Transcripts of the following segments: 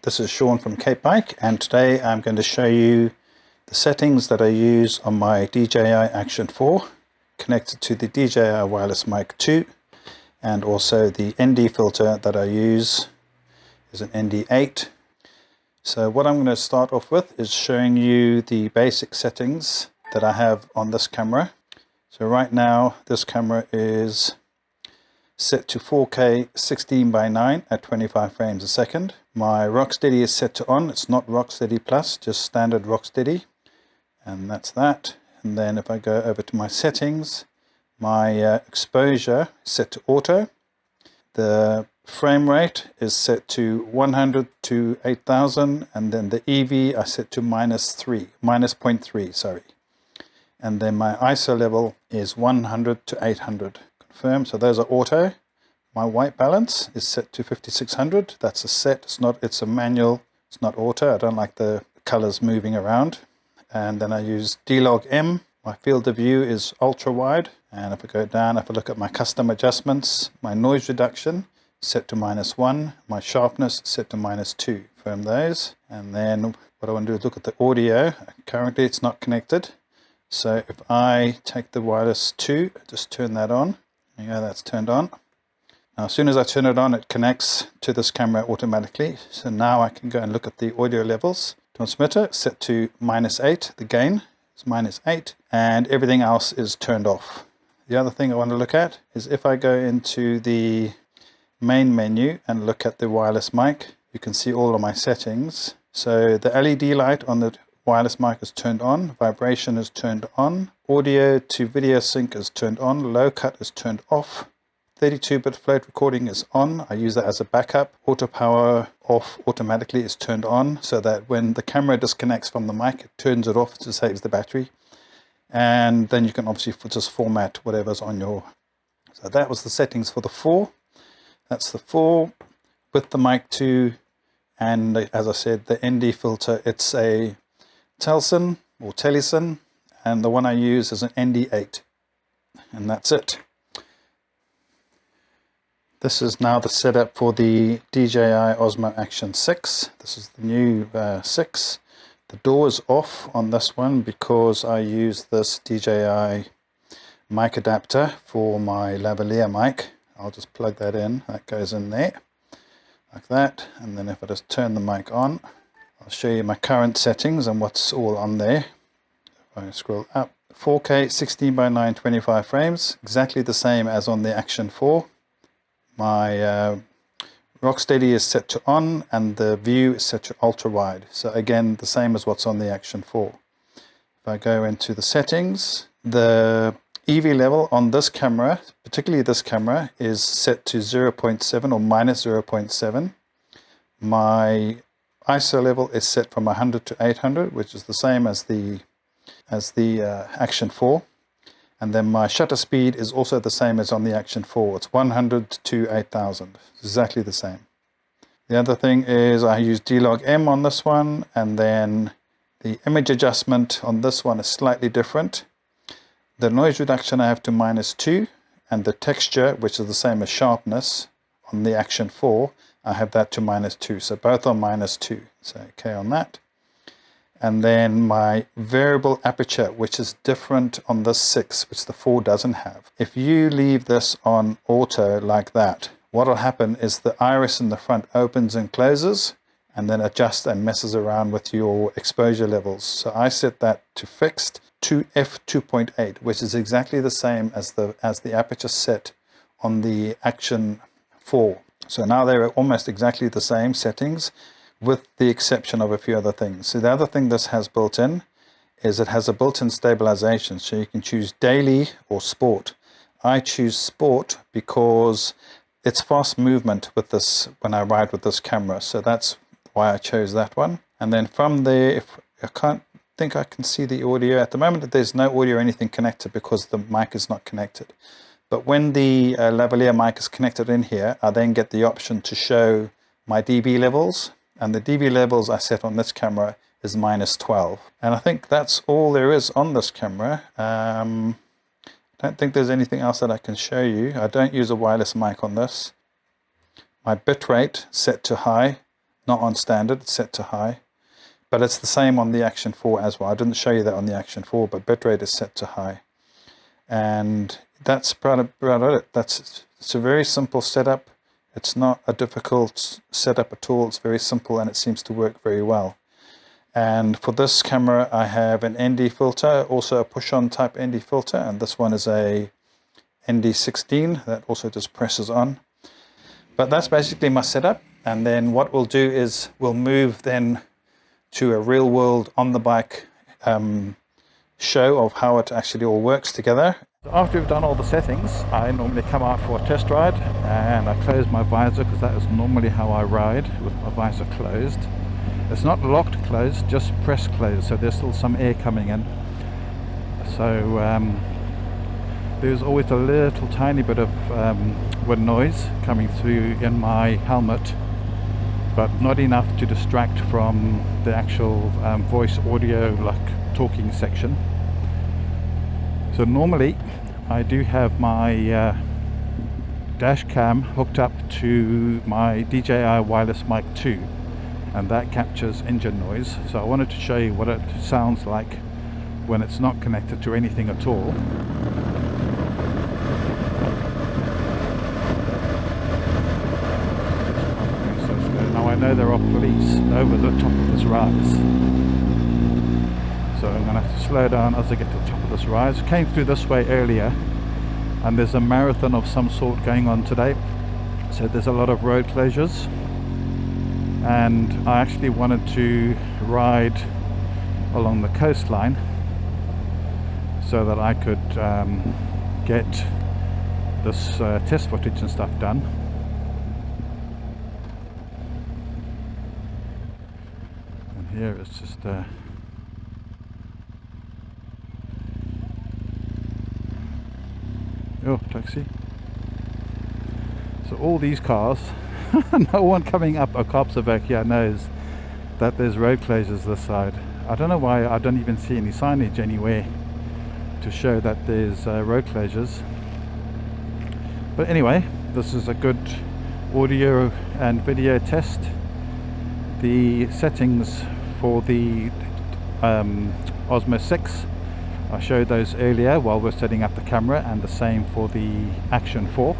this is Sean from Cape Bike, and today I'm going to show you the settings that I use on my DJI Action 4 connected to the DJI Wireless Mic 2, and also the ND filter that I use is an ND8. So what I'm going to start off with is showing you the basic settings that I have on this camera. So right now this camera is set to 4K 16:9 at 25 frames a second. My Rocksteady is set to on. It's not Rocksteady Plus, just standard Rocksteady, and that's that. And then if I go over to my settings, my exposure is set to auto. The frame rate is set to 100 to 8000, and then the EV I set to -0.3, sorry. And then my ISO level is 100 to 800. Confirm. So those are auto. My white balance is set to 5600. That's a set. It's a manual. It's not auto. I don't like the colors moving around. And then I use D-Log M. My field of view is ultra wide. And if I go down, if I look at my custom adjustments, my noise reduction set to -1. My sharpness set to -2. Confirm those. And then what I want to do is look at the audio. Currently it's not connected. So if I take the wireless 2, just turn that on. Yeah, that's turned on. Now as soon as I turn it on, it connects to this camera automatically. So now I can go and look at the audio levels. Transmitter set to -8, the gain is -8, and everything else is turned off. The other thing I want to look at is if I go into the main menu and look at the wireless mic, you can see all of my settings. So the LED light on the wireless mic is turned on, vibration is turned on, audio to video sync is turned on, low cut is turned off, 32-bit float recording is on. I use that as a backup. Auto power off automatically is turned on, so that when the camera disconnects from the mic, it turns it off to save the battery. And then you can obviously just format whatever's on your... So that was the settings for the 4. That's the 4 with the mic 2, and as I said, the ND filter, it's a Telson or Telison, and the one I use is an ND8, and that's it. This is now the setup for the DJI Osmo Action 6. This is the new 6. The door is off on this one because I use this DJI mic adapter for my lavalier mic. I'll just plug that in. That goes in there like that, and then if I just turn the mic on, I'll show you my current settings and what's all on there. If I scroll up, 4K 16:9 25 frames, exactly the same as on the Action 4. My Rocksteady is set to on, and the view is set to ultra wide. So again, the same as what's on the Action 4. If I go into the settings, the EV level on this camera, particularly this camera, is set to 0.7 or -0.7. My ISO level is set from 100 to 800, which is the same as the Action 4. And then my shutter speed is also the same as on the Action 4. It's 100 to 8000. It's exactly the same. The other thing is I use D-Log M on this one, and then the image adjustment on this one is slightly different. The noise reduction I have to -2, and the texture, which is the same as sharpness on the Action 4, I have that to -2. So both are -2. So okay on that. And then my variable aperture, which is different on this 6, which the 4 doesn't have. If you leave this on auto like that, what will happen is the iris in the front opens and closes, and then adjusts and messes around with your exposure levels. So I set that to fixed to f2.8, which is exactly the same as the aperture set on the Action 4. So now they're almost exactly the same settings, with the exception of a few other things. So the other thing this has built in is it has a built-in stabilization, so you can choose daily or sport. I choose sport because it's fast movement with this when I ride with this camera, so that's why I chose that one. And then from there, if I can't think I can see the audio at the moment, there's no audio or anything connected because the mic is not connected. But when the lavalier mic is connected in here, I then get the option to show my dB levels, and the dB levels I set on this camera is -12. And I think that's all there is on this camera. I don't think there's anything else that I can show you. I don't use a wireless mic on this. My bitrate set to high, not on standard, it's set to high. But it's the same on the Action 4 as well. I didn't show you that on the Action 4, but bitrate is set to high. And that's about it. It's a very simple setup. It's not a difficult setup at all. It's very simple and it seems to work very well. And for this camera, I have an ND filter, also a push-on type ND filter, and this one is a ND16 that also just presses on. But that's basically my setup. And then what we'll do is we'll move then to a real world on the bike show of how it actually all works together. After we've done all the settings, I normally come out for a test ride and I close my visor because that is normally how I ride, with my visor closed. It's not locked closed, just press closed, so there's still some air coming in. So there's always a little tiny bit of wind noise coming through in my helmet, but not enough to distract from the actual voice audio, like talking section. So normally I do have my dash cam hooked up to my DJI wireless mic 2, and that captures engine noise. So I wanted to show you what it sounds like when it's not connected to anything at all. Now I know there are police over the top of this rise, so I'm going to have to slow down as I get to the top of this rise. Came through this way earlier, and there's a marathon of some sort going on today, so there's a lot of road closures, and I actually wanted to ride along the coastline so that I could get this test footage and stuff done. And here it's just oh, taxi. So all these cars, no one coming up a Kopsevak here knows that there's road closures this side. I don't know why I don't even see any signage anywhere to show that there's road closures. But anyway, this is a good audio and video test. The settings for the Osmo 6, I showed those earlier while we're setting up the camera, and the same for the Action 4.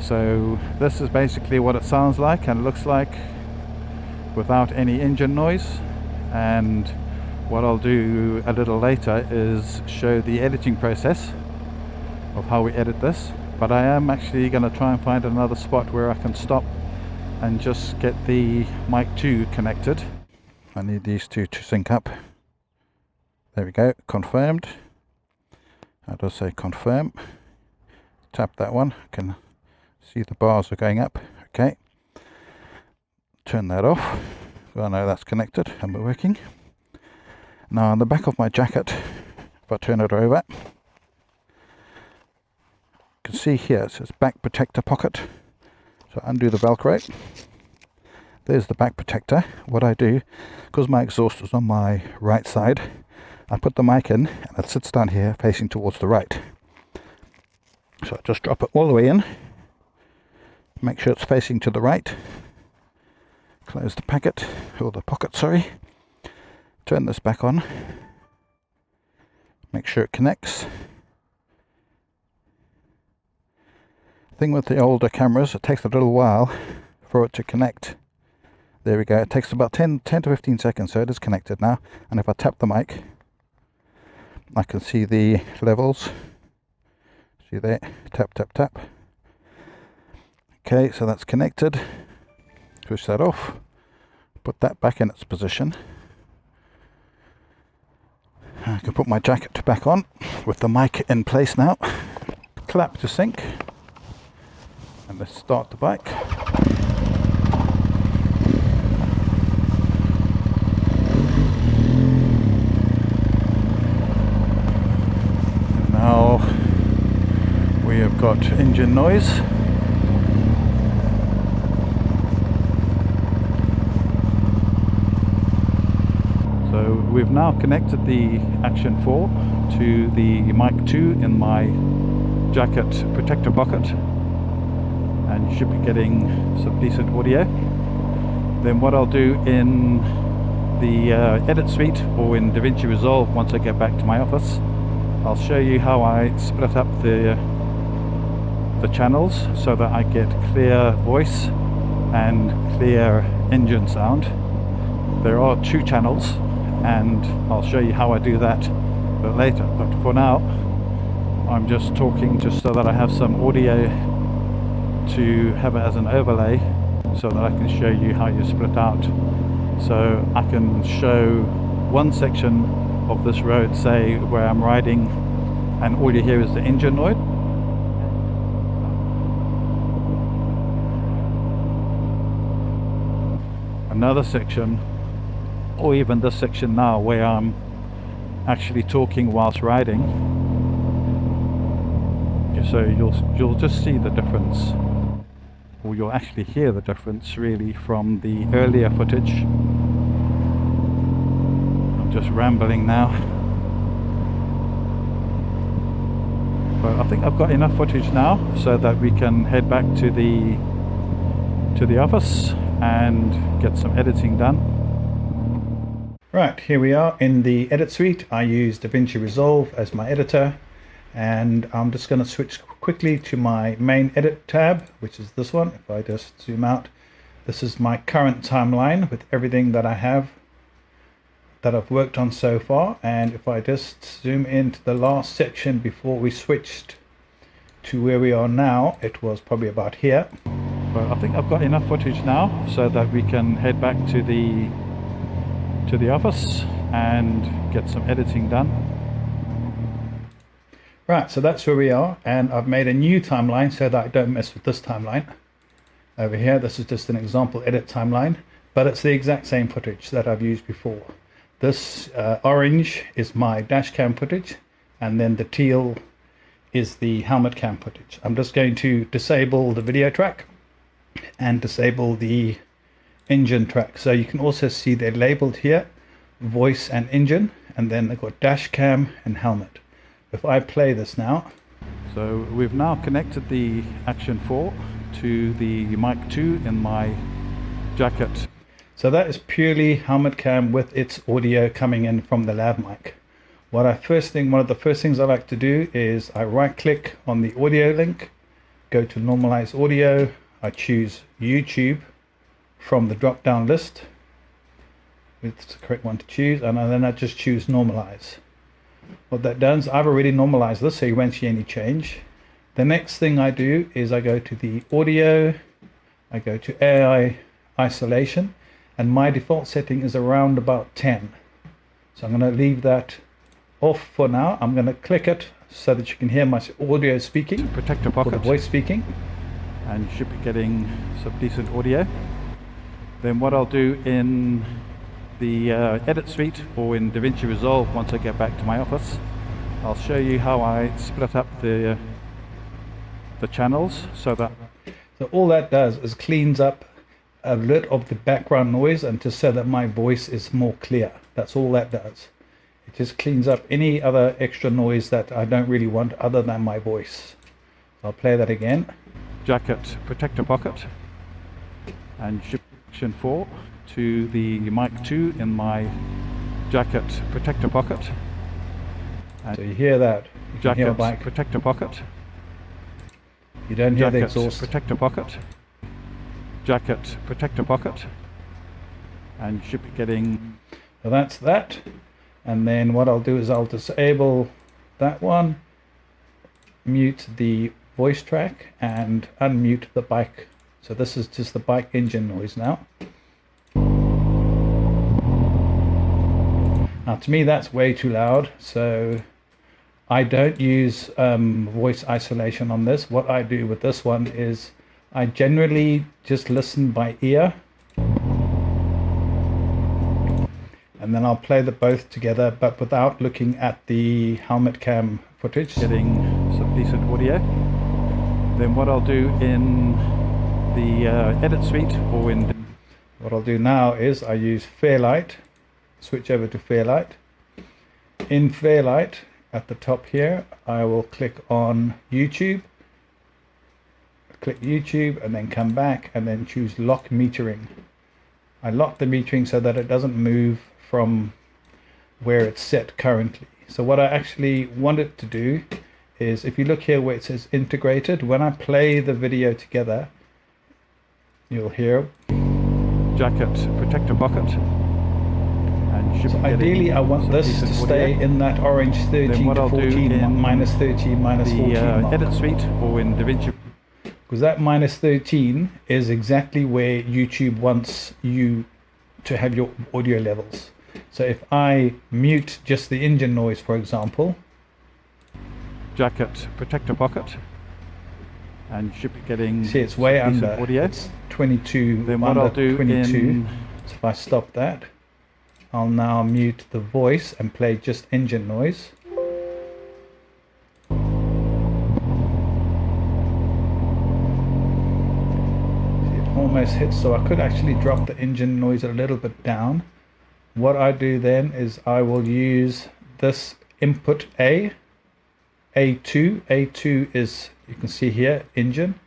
So this is basically what it sounds like and looks like without any engine noise. And what I'll do a little later is show the editing process of how we edit this. But I am actually going to try and find another spot where I can stop and just get the mic 2 connected. I need these two to sync up. There we go, confirmed. How do I say confirm? Tap that one, I can see the bars are going up. Okay, turn that off. I know that's connected and we're working. Now on the back of my jacket, if I turn it over, you can see here it says back protector pocket. So undo the Velcro. There's the back protector. What I do, because my exhaust is on my right side, I put the mic in and it sits down here facing towards the right. So I just drop it all the way in, make sure it's facing to the right, close the packet, or the pocket, sorry, turn this back on, make sure it connects. Thing with the older cameras, it takes a little while for it to connect. There we go, it takes about 10 to 15 seconds, so it is connected now. And if I tap the mic, I can see the levels. See there, tap, tap, tap. Okay, so that's connected. Switch that off, put that back in its position. I can put my jacket back on with the mic in place now. Clap to sync. And let's start the bike. Now we have got engine noise. So we've now connected the Action 4 to the mic 2 in my jacket protector pocket, and you should be getting some decent audio. Then what I'll do in the edit suite or in DaVinci Resolve, once I get back to my office, I'll show you how I split up the channels so that I get clear voice and clear engine sound. There are 2 channels, and I'll show you how I do that a bit later, but for now I'm just talking just so that I have some audio to have it as an overlay, so that I can show you how you split out. So I can show one section of this road, say where I'm riding, and all you hear is the engine noise. Another section, or even this section now, where I'm actually talking whilst riding. So you'll just see the difference, or you'll actually hear the difference really from the earlier footage. I'm just rambling now, but I think I've got enough footage now so that we can head back to the office and get some editing done. Right, here we are in the edit suite. I use DaVinci Resolve as my editor, and I'm just going to switch quickly to my main edit tab, which is this one. If I just zoom out, this is my current timeline with everything that I have that I've worked on so far. And if I just zoom into the last section before we switched to where we are now, it was probably about here. But I think I've got enough footage now so that we can head back to the office and get some editing done. Right, so that's where we are, and I've made a new timeline so that I don't mess with this timeline over here. This is just an example edit timeline, but it's the exact same footage that I've used before. This orange is my dash cam footage, and then the teal is the helmet cam footage. I'm just going to disable the video track and disable the engine track. So you can also see they're labeled here, voice and engine, and then they've got dash cam and helmet. If I play this now, so we've now connected the Action 4 to the Mic 2 in my jacket. So that is purely helmet cam with its audio coming in from the lav mic. One of the first things I like to do is I right click on the audio link, go to Normalize Audio, I choose YouTube from the drop down list, it's the correct one to choose, and then I just choose Normalize. What that does, I've already normalized this, so you won't see any change. The next thing I do is I go to the audio, I go to AI isolation, and my default setting is around about 10. So I'm going to leave that off for now. I'm going to click it so that you can hear my audio speaking, protect your pocket, voice speaking, and you should be getting some decent audio. Then what I'll do in the edit suite or in DaVinci Resolve, once I get back to my office, I'll show you how I split up the channels so all that does is cleans up a lot of the background noise, and just so that my voice is more clear. That's all that does. It just cleans up any other extra noise that I don't really want other than my voice. So I'll play that again. Jacket protector pocket, and Action 4 to the Mic 2 in my jacket protector pocket. And so you hear that. You can hear a bike. Protector pocket. You don't hear the exhaust. Protector pocket. Jacket protector pocket. And you should be getting... So that's that. And then what I'll do is I'll disable that one, mute the voice track, and unmute the bike. So this is just the bike engine noise now. Now to me that's way too loud, so I don't use voice isolation on this. What I do with this one is I generally just listen by ear, and then I'll play the both together but without looking at the helmet cam footage, getting some decent audio. Then what I'll do in the edit suite or in... What I'll do now is I use Fairlight, switch over to Fairlight. In Fairlight, at the top here, I will click on YouTube, click YouTube, and then come back and then choose lock metering. I lock the metering so that it doesn't move from where it's set currently. So what I actually wanted to do is, if you look here where it says integrated, when I play the video together, you'll hear jacket protector bucket. And so ideally I want this to stay in that orange 13 to 14, minus 13, minus 14 mark. Edit suite or in DaVinci. Because that minus 13 is exactly where YouTube wants you to have your audio levels. So if I mute just the engine noise, for example, jacket protector bucket, and you should be getting, see it's way under audio. It's 22, then what I'll do 22. So if I stop that, I'll now mute the voice and play just engine noise. Almost hits, so I could actually drop the engine noise a little bit down. What I do then is I will use this input A, A2. A2 is, you can see here, engine.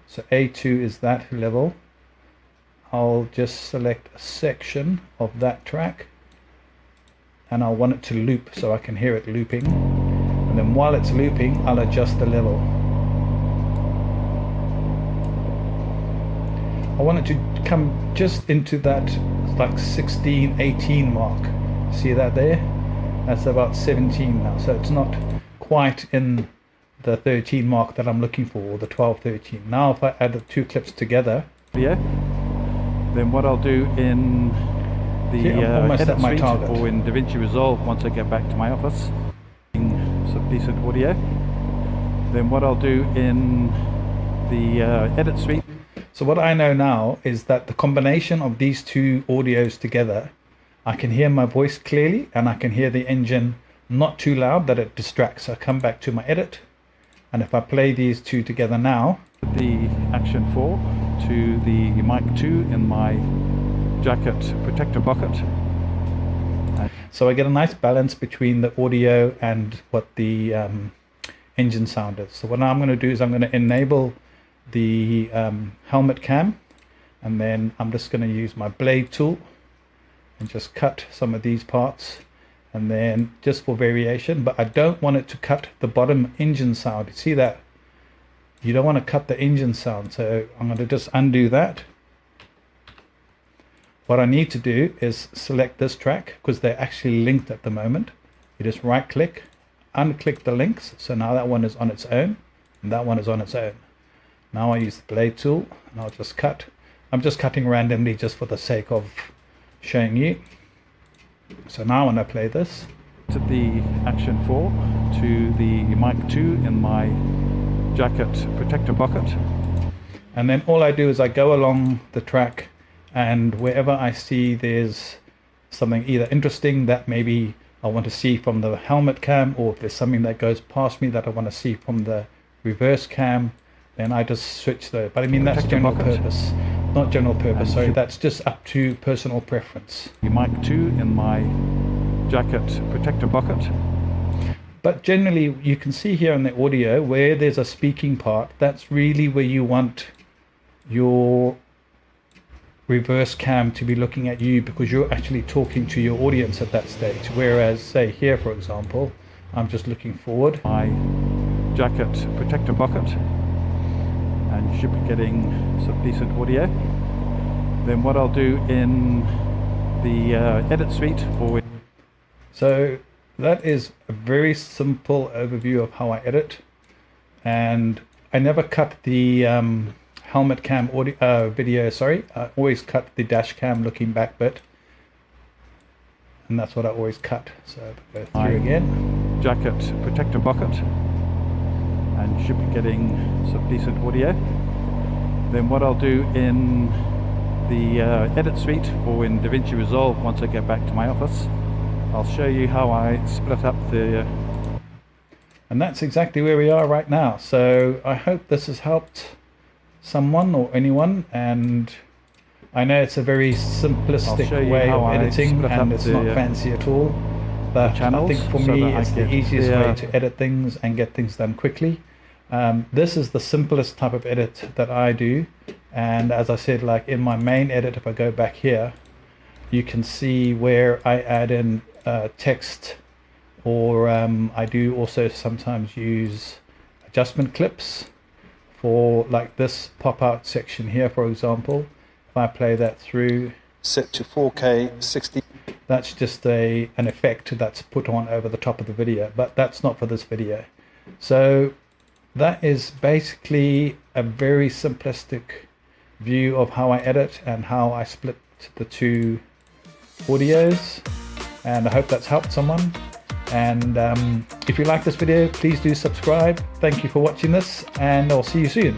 So A2 is that level. I'll just select a section of that track and I want it to loop so I can hear it looping. And then while it's looping, I'll adjust the level. I want it to come just into that like 16, 18 mark. See that there? That's about 17 now. So it's not quite in the 13 mark that I'm looking for, or the 12, 13. Now if I add the two clips together, yeah, then what I'll do in the edit at my suite target, or in DaVinci Resolve once I get back to my office, some decent audio. Then what I'll do in the edit suite. So what I know now is that the combination of these two audios together, I can hear my voice clearly and I can hear the engine not too loud that it distracts. So I come back to my edit, and if I play these two together now, the Action 4 to the Mic 2 in my jacket protector bucket. So I get a nice balance between the audio and what the engine sound is. So what I'm going to do is I'm going to enable the helmet cam, and then I'm just going to use my blade tool and just cut some of these parts, and then just for variation, but I don't want it to cut the bottom engine sound. You see that? You don't want to cut the engine sound, so I'm going to just undo that. What I need to do is select this track because they're actually linked at the moment. You just right click, unclick the links, so now that one is on its own and that one is on its own. Now I use the blade tool and I'll just cut. I'm just cutting randomly just for the sake of showing you. So now when I play this, to the Action 4 to the Mic 2 in my jacket protector bucket, and then all I do is I go along the track, and wherever I see there's something either interesting that maybe I want to see from the helmet cam, or if there's something that goes past me that I want to see from the reverse cam, then I just switch the, but I mean that's general purpose, not general purpose, sorry, that's just up to personal preference. The Mic 2 in my jacket protector bucket. But generally you can see here in the audio where there's a speaking part, that's really where you want your reverse cam to be looking at you, because you're actually talking to your audience at that stage. Whereas say here for example, I'm just looking forward. My jacket protector bucket, and you should be getting some decent audio. Then what I'll do in the edit suite or so that is a very simple overview of how I edit, and I never cut the helmet cam audio video, sorry. I always cut the dash cam looking back bit, and that's what I always cut. So go through again. Jacket protector bucket, and you should be getting some decent audio. Then what I'll do in the edit suite or in DaVinci Resolve once I get back to my office, I'll show you how I split up the and that's exactly where we are right now. So I hope this has helped someone or anyone, and I know it's a very simplistic way of editing and it's not fancy at all, but I think for me it's the easiest way to edit things and get things done quickly. This is the simplest type of edit that I do, and as I said, like in my main edit, if I go back here, you can see where I add in text, or I do also sometimes use adjustment clips for like this pop out section here, for example. If I play that through, set to 4K 60. that's just an effect that's put on over the top of the video, but that's not for this video. So that is basically a very simplistic view of how I edit and how I split the two audios, and I hope that's helped someone. And if you like this video, please do subscribe. Thank you for watching this, and I'll see you soon.